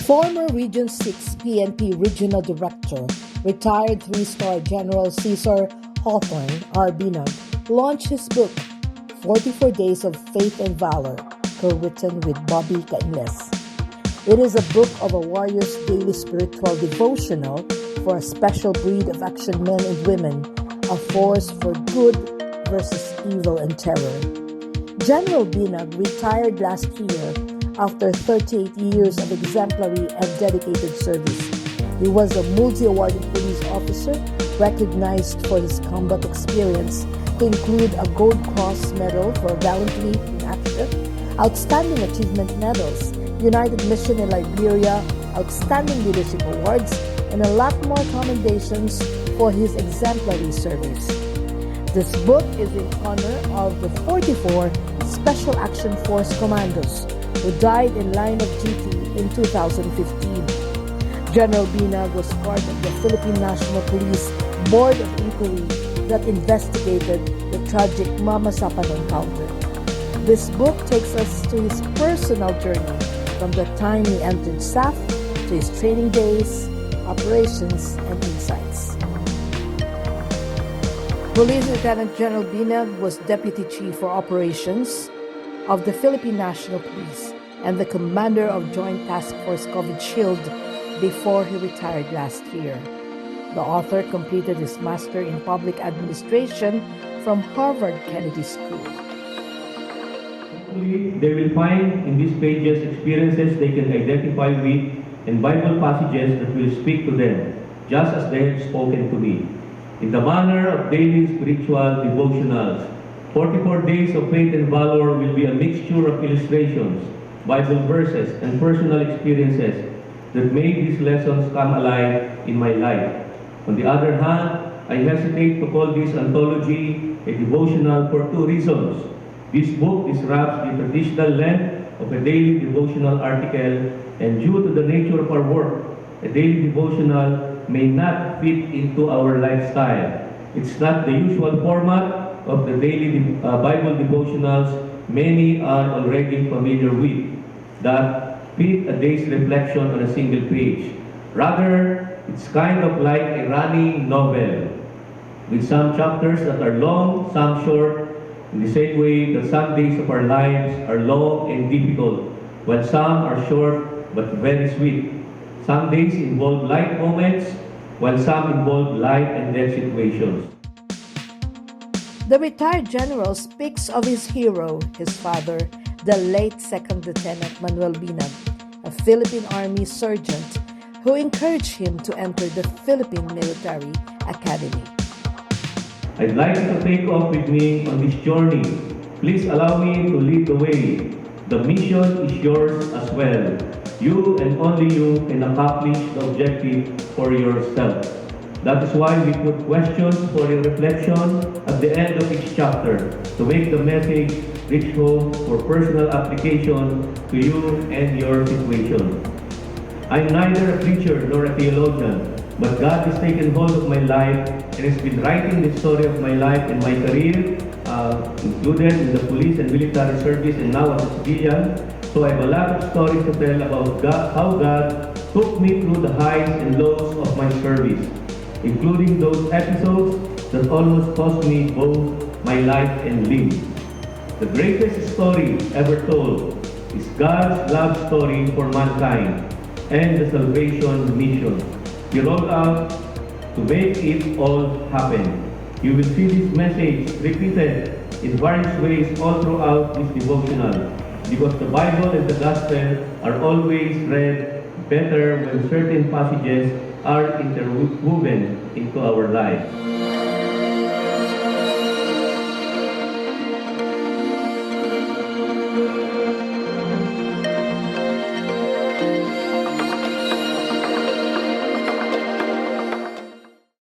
Former Region 6 PNP Regional Director, retired three-star General Cesar Binag, launched his book, 44 Days of Faith and Valor, co-written with Bobby Caines. It is a book of a warrior's daily spiritual devotional for a special breed of action men and women, a force for good versus evil and terror. General Binag retired last year after 38 years of exemplary and dedicated service. He was a multi-awarded police officer, recognized for his combat experience to include a Gold Cross Medal for gallantry in action, Outstanding Achievement Medals, United Mission in Liberia, Outstanding Leadership Awards, and a lot more commendations for his exemplary service. This book is in honor of the 44 Special Action Force Commandos who died in line of duty in 2015. General Binag was part of the Philippine National Police Board of Inquiry that investigated the tragic Mama Sapan encounter. This book takes us to his personal journey from the time he entered SAF to his training days, operations, and insights. Police Lieutenant General Binag was Deputy Chief for Operations of the Philippine National Police and the Commander of Joint Task Force COVID Shield before he retired last year. The author completed his Master in Public Administration from Harvard Kennedy School. Hopefully, they will find in these pages experiences they can identify with and Bible passages that will speak to them, just as they have spoken to me. In the manner of daily spiritual devotionals, 44 Days of Faith and Valor will be a mixture of illustrations, Bible verses, and personal experiences that made these lessons come alive in my life. On the other hand, I hesitate to call this anthology a devotional for two reasons. This book disrupts the traditional length of a daily devotional article, and due to the nature of our work, a daily devotional may not fit into our lifestyle. It's not the usual format of the daily Bible devotionals many are already familiar with, that fit a day's reflection on a single page. Rather, it's kind of like a running novel, with some chapters that are long, some short, in the same way that some days of our lives are long and difficult, while some are short but very sweet. Some days involve light moments, while some involve life and death situations. The retired general speaks of his hero, his father, the late Second Lieutenant Manuel Binag, a Philippine Army sergeant who encouraged him to enter the Philippine Military Academy. I'd like you to take off with me on this journey. Please allow me to lead the way. The mission is yours as well. You and only you can accomplish the objective for yourself. That is why we put questions for your reflection at the end of each chapter to make the message reach home for personal application to you and your situation. I'm neither a preacher nor a theologian, but God has taken hold of my life and has been writing the story of my life and my career, included in the police and military service and now as a civilian. So I have a lot of stories to tell about God, how God took me through the highs and lows of my service, including those episodes that almost cost me both my life and limb. The greatest story ever told is God's love story for mankind and the salvation mission He rolled out to make it all happen. You will see this message repeated in various ways all throughout this devotional, because the Bible and the Gospel are always read better when certain passages are interwoven into our lives.